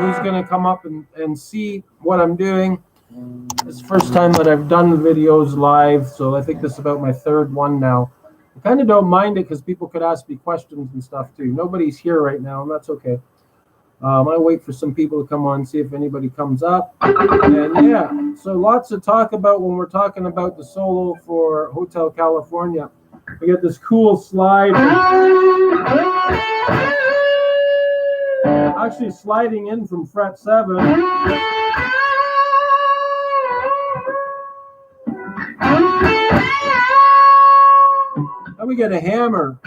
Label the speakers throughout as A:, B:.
A: who's going to come up and see what I'm doing. It's the first time that I've done videos live, so I think this is about my third one now. I kind of don't mind it because people could ask me questions and stuff too. Nobody's here right now, and that's okay. I'll wait for some people to come on, see if anybody comes up. And yeah, so lots to talk about when we're talking about the solo for Hotel California. We get this cool slide. Actually sliding in from fret 7. And we get a hammer.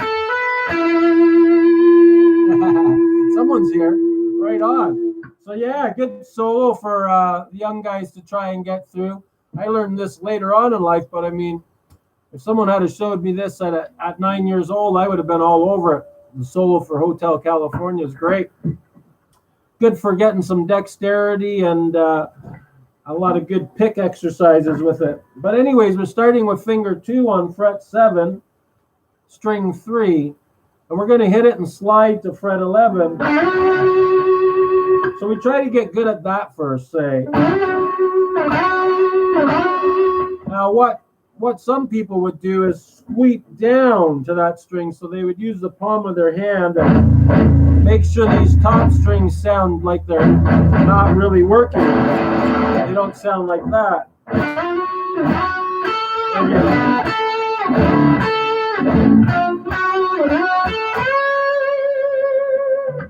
A: Someone's here. Right on. So yeah, good solo for the young guys to try and get through. I learned this later on in life, but I mean, if someone had showed me this at 9 years old, I would have been all over it. The solo for Hotel California is great. Good for getting some dexterity and a lot of good pick exercises with it. But anyways, we're starting with finger 2 on fret 7, string 3, and we're going to hit it and slide to fret 11. So we try to get good at that first, say. Now what some people would do is sweep down to that string, so they would use the palm of their hand and make sure these top strings sound like they're not really working. They don't sound like that.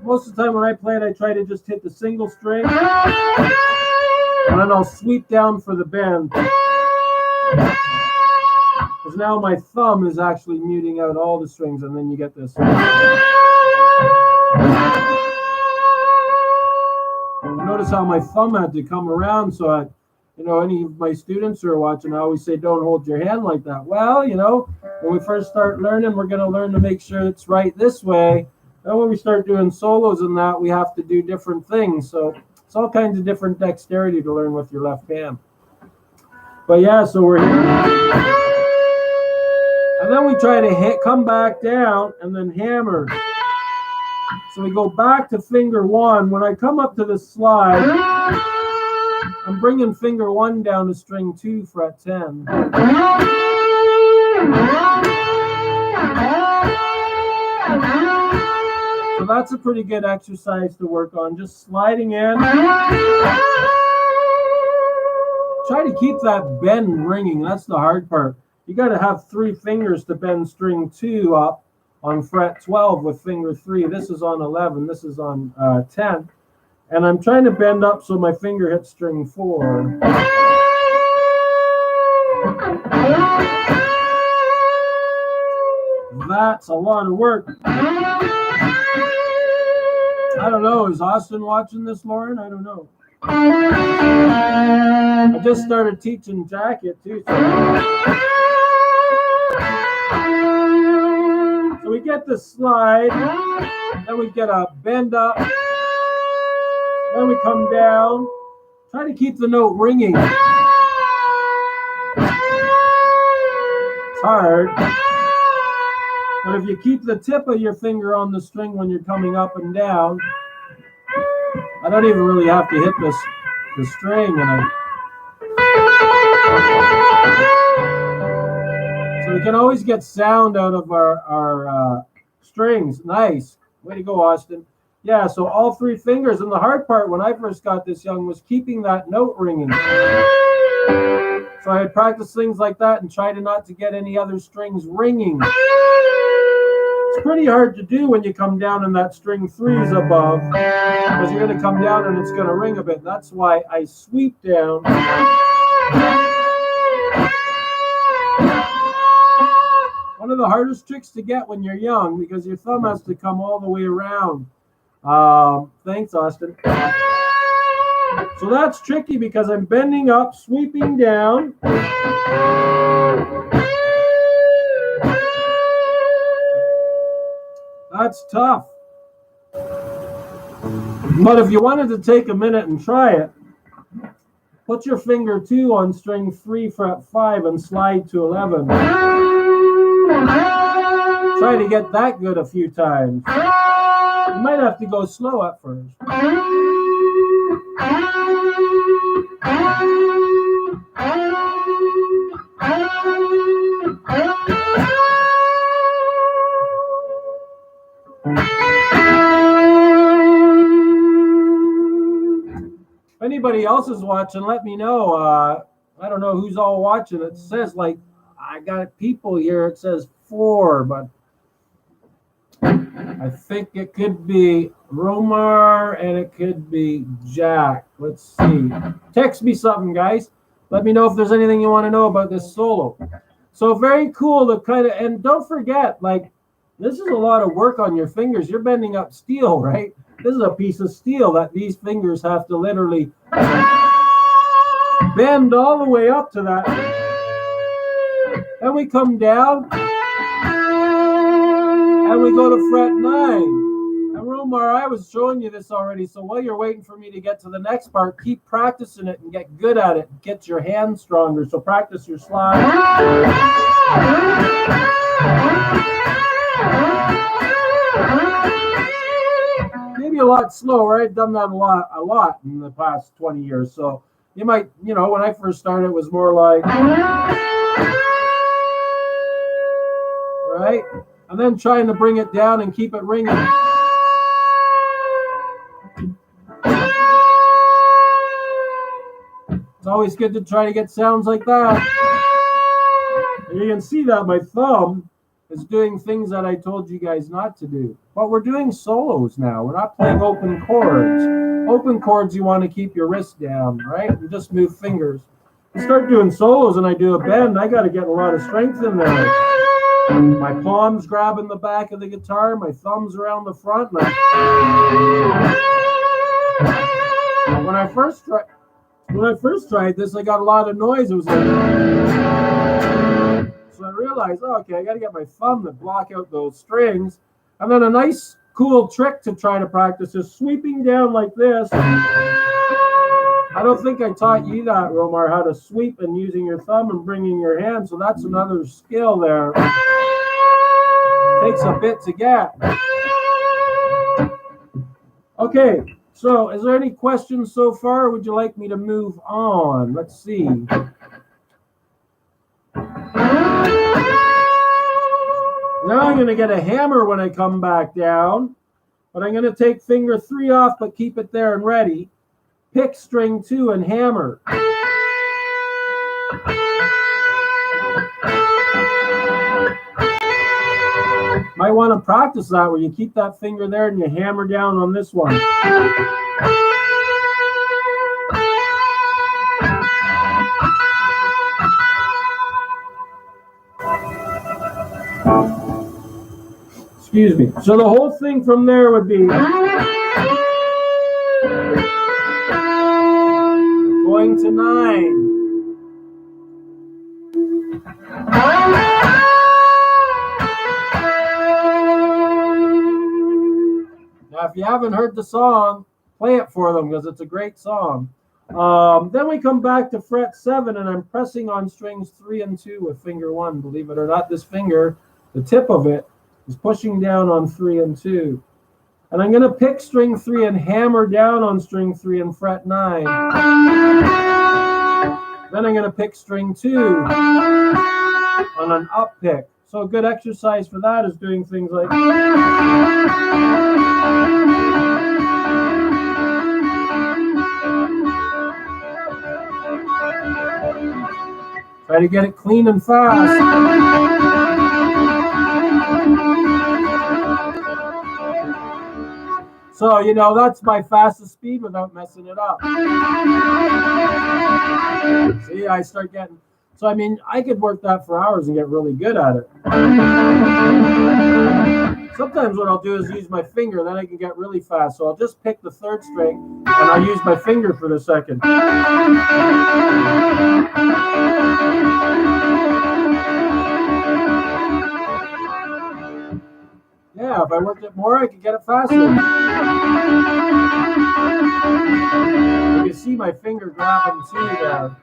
A: Most of the time when I play it, I try to just hit the single string, and then I'll sweep down for the bend. Because now my thumb is actually muting out all the strings, and then you get this. Notice how my thumb had to come around, so any of my students who are watching, I always say, don't hold your hand like that. Well, when we first start learning, we're going to learn to make sure it's right this way. Then when we start doing solos and that, we have to do different things. So it's all kinds of different dexterity to learn with your left hand. But yeah, so we're here. And then we try to come back down and then hammer. So we go back to finger 1. When I come up to the slide, I'm bringing finger 1 down to string 2, fret 10. So that's a pretty good exercise to work on, just sliding in. Try to keep that bend ringing. That's the hard part. You got to have 3 fingers to bend string 2 up on fret 12 with finger 3. This is on 11. This is on 10. And I'm trying to bend up so my finger hits string 4. That's a lot of work. I don't know. Is Austin watching this, Lauren? I don't know. I just started teaching jacket too. So we get the slide, then we get a bend up, then we come down. Try to keep the note ringing. It's hard. But if you keep the tip of your finger on the string when you're coming up and down, I don't even really have to hit the string. So we can always get sound out of our strings. Nice. Way to go, Austin. Yeah, so all 3 fingers. And the hard part when I first got this young was keeping that note ringing. So I would practice things like that and try to not to get any other strings ringing. It's pretty hard to do when you come down and that string 3 is above, because you're going to come down and it's going to ring a bit. That's why I sweep down. One of the hardest tricks to get when you're young, because your thumb has to come all the way around. Thanks, Austin. So that's tricky because I'm bending up, sweeping down. That's tough. But if you wanted to take a minute and try it, put your finger 2 on string 3, fret 5, and slide to 11. Try to get that good a few times. You might have to go slow at first. anybody else is watching, let me know. I don't know who's all watching. It says like I got people here. It says 4, but I think it could be Romar and it could be Jack. Let's see. Text me something, guys. Let me know if there's anything you want to know about this solo. So very cool to kind of, and don't forget, like, this is a lot of work on your fingers. You're bending up steel, right? This is a piece of steel that these fingers have to literally bend all the way up to that. And we come down and we go to fret 9. And Romar, I was showing you this already. So while you're waiting for me to get to the next part, keep practicing it and get good at it. Get your hands stronger. So practice your slide. Maybe a lot slower. I've done that a lot in the past 20 years. So you might, when I first started, it was more like, right? And then trying to bring it down and keep it ringing. It's always good to try to get sounds like that. And you can see that my thumb is doing things that I told you guys not to do. But we're doing solos now. We're not playing open chords. Open chords, you want to keep your wrist down, right? And just move fingers. You start doing solos and I do a bend, I got to get a lot of strength in there. My palms grabbing the back of the guitar, my thumbs around the front. When I first tried this, I got a lot of noise. It was like, so I realized, okay, I got to get my thumb to block out those strings. And then a nice, cool trick to try to practice is sweeping down like this. I don't think I taught you that, Romar, how to sweep and using your thumb and bringing your hand. So that's another skill there. Takes a bit to get. Okay, so is there any questions so far? Or would you like me to move on? Let's see. Now I'm going to get a hammer when I come back down. But I'm going to take finger 3 off, but keep it there and ready. Pick string 2 and hammer. Might want to practice that where you keep that finger there and you hammer down on this one. Excuse me. So the whole thing from there would be going to 9. Now, if you haven't heard the song, play it for them because it's a great song. Then we come back to fret 7, and I'm pressing on strings 3 and 2 with finger 1. Believe it or not, this finger, the tip of it, is pushing down on 3 and 2. And I'm going to pick string 3 and hammer down on string 3 and fret 9. Then I'm going to pick string 2 on an up pick. So a good exercise for that is doing things like... Try to get it clean and fast. So, that's my fastest speed without messing it up. See, I start getting... So, I could work that for hours and get really good at it. Sometimes what I'll do is use my finger, then I can get really fast. So I'll just pick the 3rd string, and I'll use my finger for the 2nd. Yeah, if I worked it more, I could get it faster. You can see my finger grabbing too there.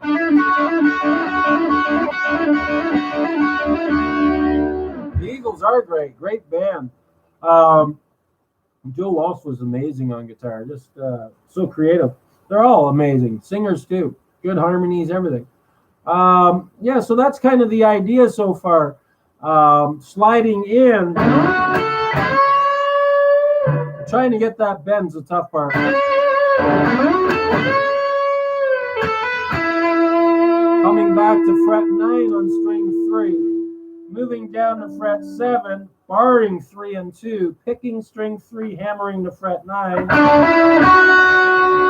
A: The Eagles are great band. Joe Walsh was amazing on guitar, just so creative. They're all amazing. Singers too. Good harmonies, everything. Yeah, so that's kind of the idea so far. Sliding in, trying to get that bend's the tough part. playing on string 3, moving down to fret 7, barring 3 and 2, picking string 3, hammering to fret 9,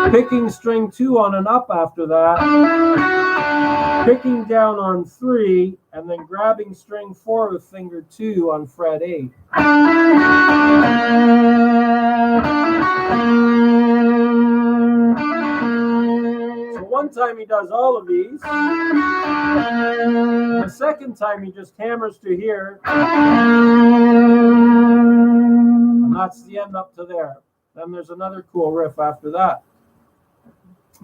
A: picking string 2 on an up after that, picking down on 3, and then grabbing string 4 with finger 2 on fret 8. So one time he does all of these. The second time he just hammers to here. And that's the end up to there. Then there's another cool riff after that.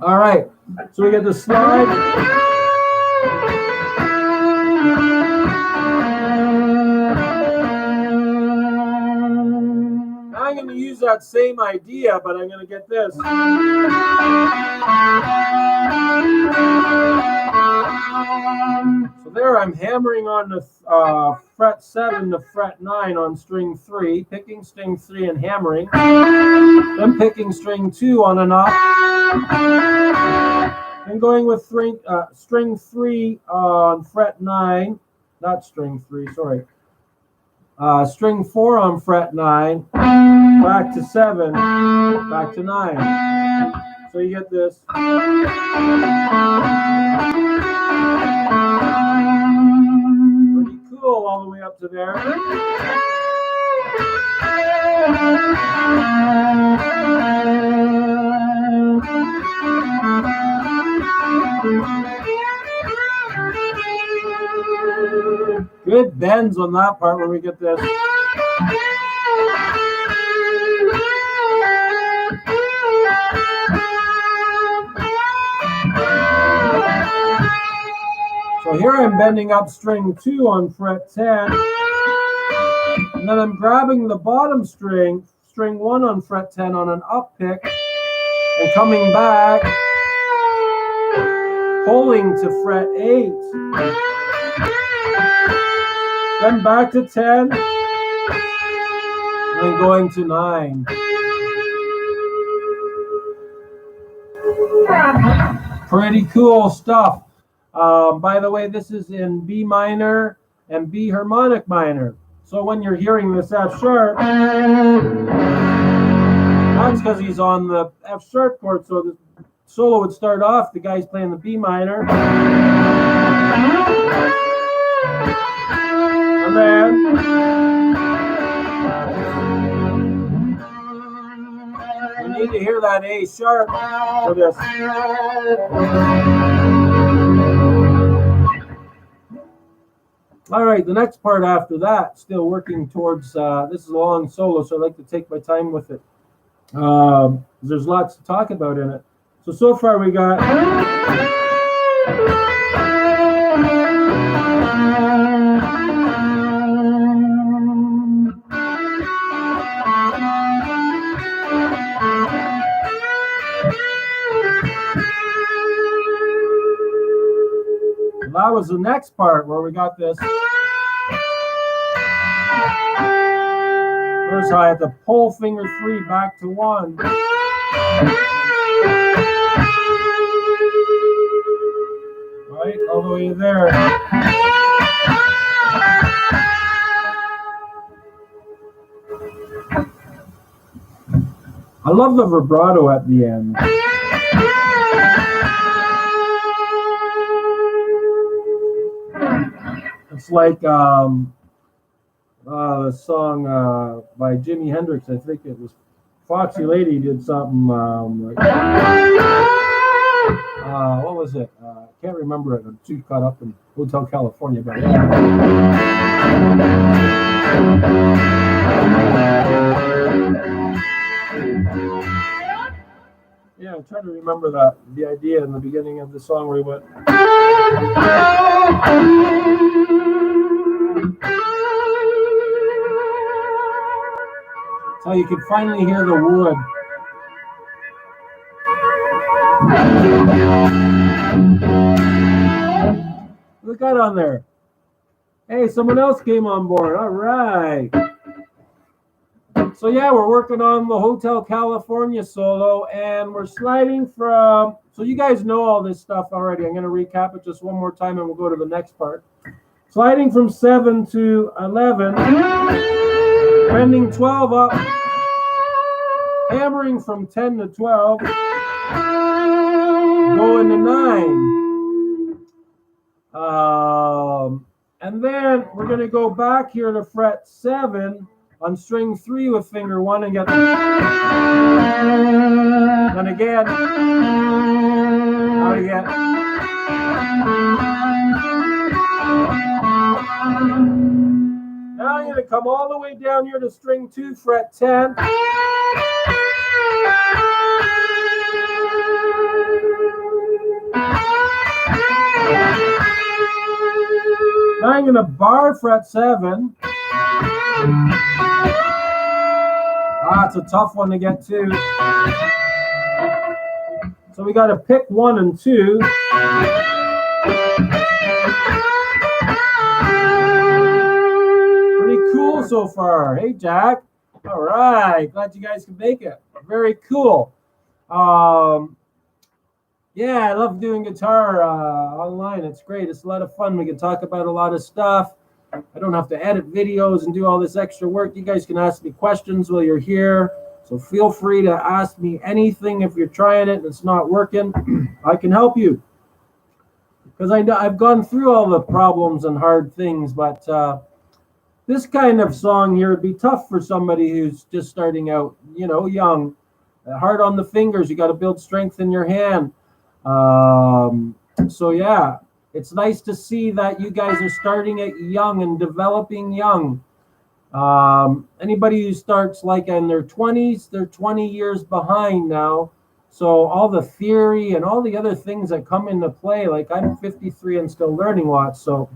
A: All right, so we get the slide. I'm going to use that same idea, but I'm going to get this. So there I'm hammering on the fret 7 to fret 9 on string 3, picking string 3 and hammering, then picking string 2 on an up, and going with string 3 on fret 9, not string 3, sorry. String 4 on fret 9, back to 7, back to 9. So you get this. Pretty cool all the way up to there. Good bends on that part when we get this. So here I'm bending up string 2 on fret 10, and then I'm grabbing the bottom string, string 1 on fret 10 on an up pick, and coming back, pulling to fret 8, then back to 10, and then going to 9. Pretty cool stuff. By the way, this is in B minor and B harmonic minor. So when you're hearing this F sharp, that's because he's on the F sharp chord. So the solo would start off, the guy's playing the B minor. And then you need to hear that A sharp for this. All right, the next part after that, still working towards, this is a long solo, so I like to take my time with it. There's lots to talk about in it. So far we got... That was the next part where we got this. First I had to pull finger 3 back to 1. Right, all the way there. I love the vibrato at the end. It's like a song by Jimi Hendrix. I think it was Foxy Lady did something like, what was it? I can't remember it. I'm too caught up in Hotel California. But yeah, I'm trying to remember the idea in the beginning of the song where he went. So you can finally hear the wood. Look at that on there. Hey, someone else came on board. All right. So yeah, we're working on the Hotel California solo, and we're sliding from, so you guys know all this stuff already. I'm going to recap it just one more time and we'll go to the next part. Sliding from 7 to 11, bending 12 up, hammering from 10 to 12, going to 9. And then we're going to go back here to fret 7 on string 3 with finger 1 and get, and again, out again. Now I'm going to come all the way down here to string 2, fret 10. Now I'm going to bar fret 7. It's a tough one to get to. So we got to pick 1 and 2. Pretty cool so far. Hey, Jack. All right. Glad you guys can make it. Very cool. Yeah, I love doing guitar online. It's great. It's a lot of fun. We can talk about a lot of stuff. I don't have to edit videos and do all this extra work. You guys can ask me questions while you're here. So feel free to ask me anything if you're trying it and it's not working. I can help you. Because I've gone through all the problems and hard things, but this kind of song here would be tough for somebody who's just starting out, young. Hard on the fingers. You got to build strength in your hand. So yeah, it's nice to see that you guys are starting it young and developing young. Anybody who starts like in their 20s, they're 20 years behind now. So all the theory and all the other things that come into play, like I'm 53 and still learning lots. So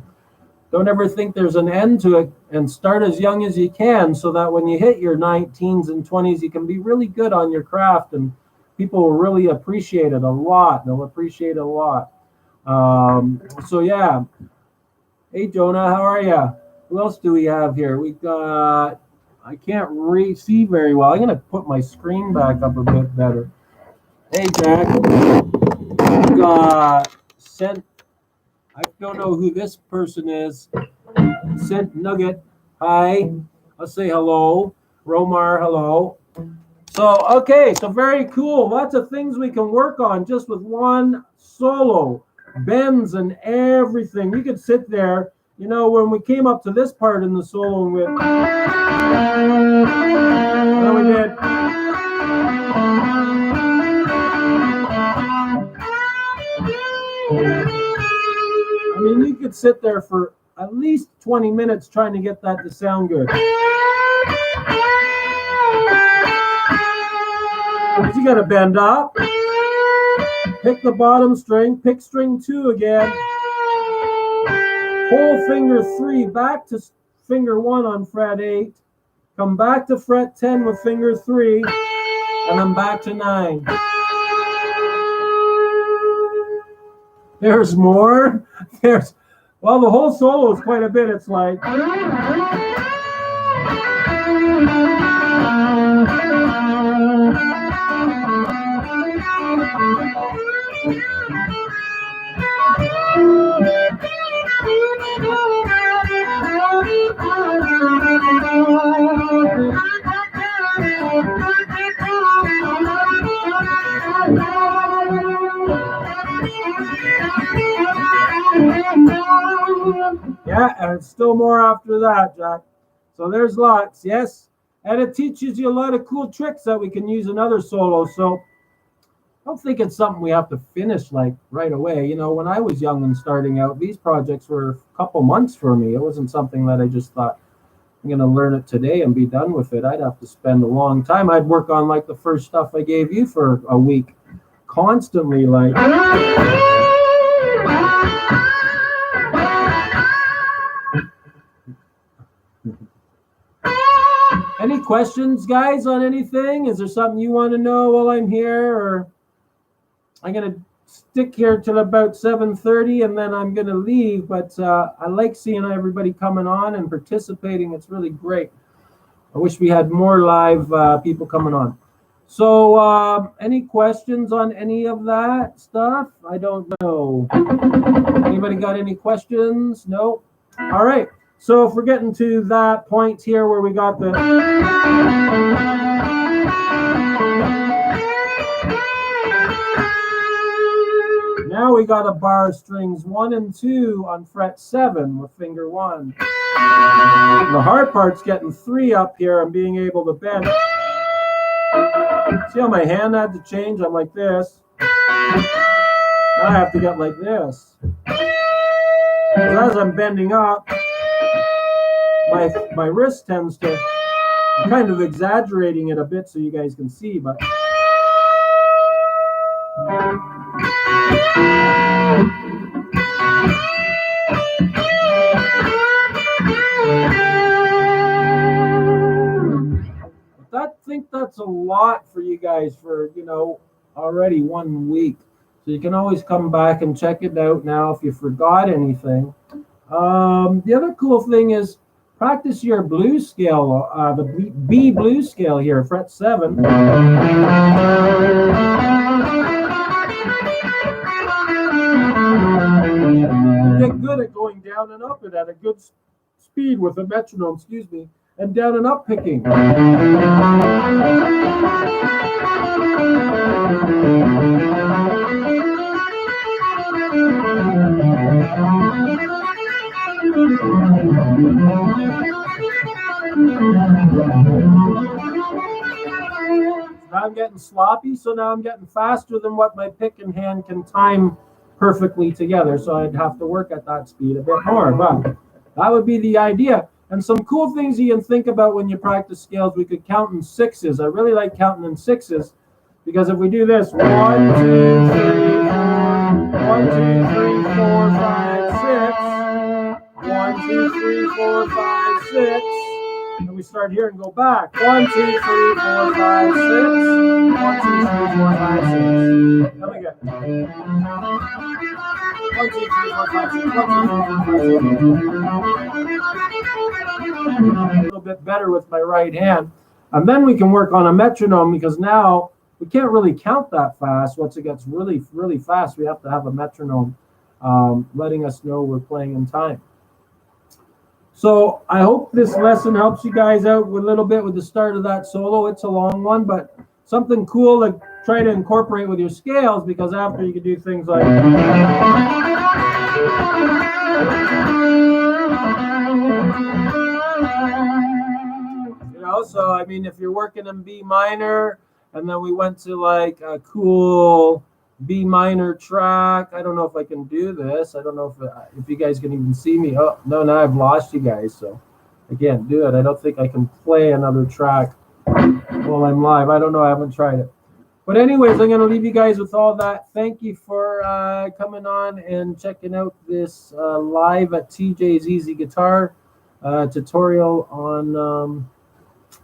A: don't ever think there's an end to it, and start as young as you can so that when you hit your 19s and 20s, you can be really good on your craft and people will really appreciate it a lot. They'll appreciate it a lot. So yeah. Hey, Jonah, how are you? Who else do we have here? We got, I can't see very well. I'm going to put my screen back up a bit better. Hey, Jack. We got Sent. I don't know who this person is. Sent Nugget. Hi. I'll say hello. Romar, hello. So, okay, so very cool. Lots of things we can work on just with one solo. Bends and everything. You could sit there, when we came up to this part in the solo, and we did. I mean, you could sit there for at least 20 minutes trying to get that to sound good. You got to bend up, pick the bottom string, pick string 2 again, pull finger 3 back to finger 1 on fret 8, come back to fret 10 with finger 3, and then back to 9. There's more. Well, the whole solo is quite a bit. It's like. Yeah, and it's still more after that, Jack. So there's lots, yes? And it teaches you a lot of cool tricks that we can use in other solos. So I don't think it's something we have to finish like right away. When I was young and starting out, these projects were a couple months for me. It wasn't something that I just thought, I'm going to learn it today and be done with it. I'd have to spend a long time. I'd work on like the first stuff I gave you for a week, constantly like. Any questions, guys, on anything? Is there something you want to know while I'm here? Or I'm going to stick here till about 7:30 and then I'm going to leave. But I like seeing everybody coming on and participating. It's really great. I wish we had more live people coming on. So, any questions on any of that stuff? I don't know. Anybody got any questions? No? All right. So if we're getting to that point here where we got the... Now we got a bar strings 1 and 2 on fret 7 with finger 1. And the hard part's getting 3 up here and being able to bend. See how my hand had to change? I'm like this. Now I have to get like this. As I'm bending up, my wrist tends to, I'm kind of exaggerating it a bit so you guys can see, but I think that's a lot for you guys for, already 1 week. So you can always come back and check it out now if you forgot anything. The other cool thing is practice your blues scale, the B blues scale here, fret 7. Get good at going down and up it at a good speed with a metronome, and down and up picking. Now I'm getting sloppy, so now I'm getting faster than what my pick and hand can time perfectly together. So I'd have to work at that speed a bit more, but that would be the idea. And some cool things you can think about when you practice scales, we could count in 6s. I really like counting in 6s because if we do this, 1, 2, 3, 1, 2, 3, 4, 5, 6, 1, 2, 3, 4, 5, 6, and we start here and go back. 1, 2, 3, 4, 5, 6, 1, 2, 3, 4, 5, 6. Come again. 1, 2, 3, 4, 5, 6, 1, 2, 3, 4, 5, 6. A little bit better with my right hand, and then we can work on a metronome because now we can't really count that fast. Once it gets really, really fast, we have to have a metronome letting us know we're playing in time. So I hope this lesson helps you guys out a little bit with the start of that solo. It's a long one, but something cool to try to incorporate with your scales, because after you can do things like... So, I mean, if you're working in B minor, and then we went to like a cool B minor track. I don't know if I can do this. I don't know if you guys can even see me. Oh, no, now I've lost you guys, so I can't do it. I don't think I can play another track while I'm live. I don't know. I haven't tried it. But anyways, I'm going to leave you guys with all that. Thank you for coming on and checking out this live at TJ's Easy Guitar tutorial on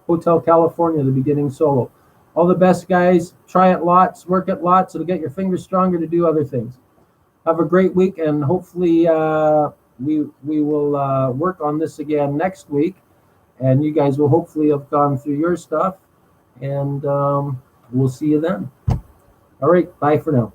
A: Hotel California, the beginning solo. All the best, guys. Try it lots, work it lots. It'll get your fingers stronger to do other things. Have a great week, and hopefully we will work on this again next week, and you guys will hopefully have gone through your stuff, and we'll see you then. All right, bye for now.